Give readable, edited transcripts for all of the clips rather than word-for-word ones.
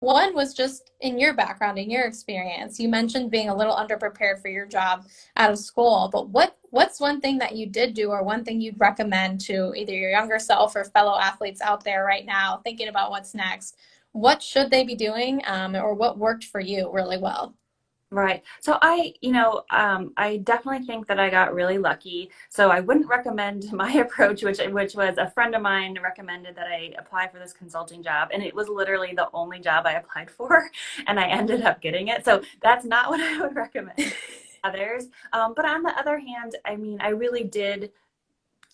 One was just in your background, in your experience. You mentioned being a little underprepared for your job out of school, but what's one thing that you did do or one thing you'd recommend to either your younger self or fellow athletes out there right now thinking about what's next? What should they be doing, or what worked for you really well? Right. So I definitely think that I got really lucky. So I wouldn't recommend my approach, which was a friend of mine recommended that I apply for this consulting job, and it was literally the only job I applied for, and I ended up getting it. So that's not what I would recommend others. But on the other hand, I mean, I really did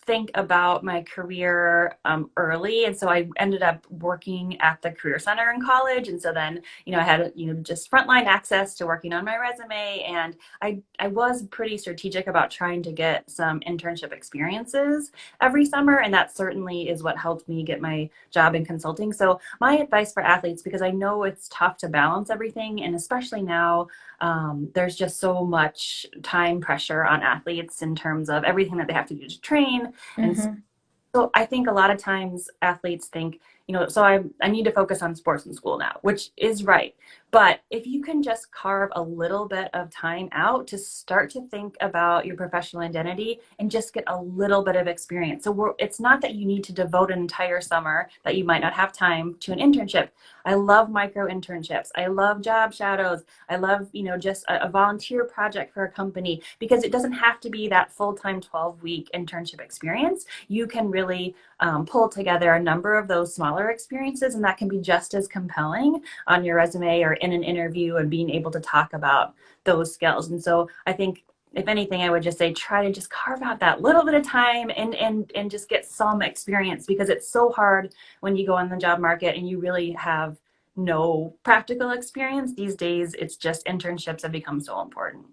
think about my career early. And so I ended up working at the Career Center in college. And so then, I had, just frontline access to working on my resume. And I was pretty strategic about trying to get some internship experiences every summer. And that certainly is what helped me get my job in consulting. So my advice for athletes, because I know it's tough to balance everything, and especially now, there's just so much time pressure on athletes in terms of everything that they have to do to train. And Hmm. so I think a lot of times athletes think, so I need to focus on sports in school now, which is right. But if you can just carve a little bit of time out to start to think about your professional identity and just get a little bit of experience. So it's not that you need to devote an entire summer that you might not have time to an internship. I love micro internships. I love job shadows. I love, just a volunteer project for a company, because it doesn't have to be that full-time 12-week internship experience. You can really pull together a number of those smaller experiences, and that can be just as compelling on your resume or in an interview, and being able to talk about those skills. And so I think, if anything, I would just say try to just carve out that little bit of time and just get some experience, because it's so hard when you go on the job market and you really have no practical experience. These days, it's just internships have become so important.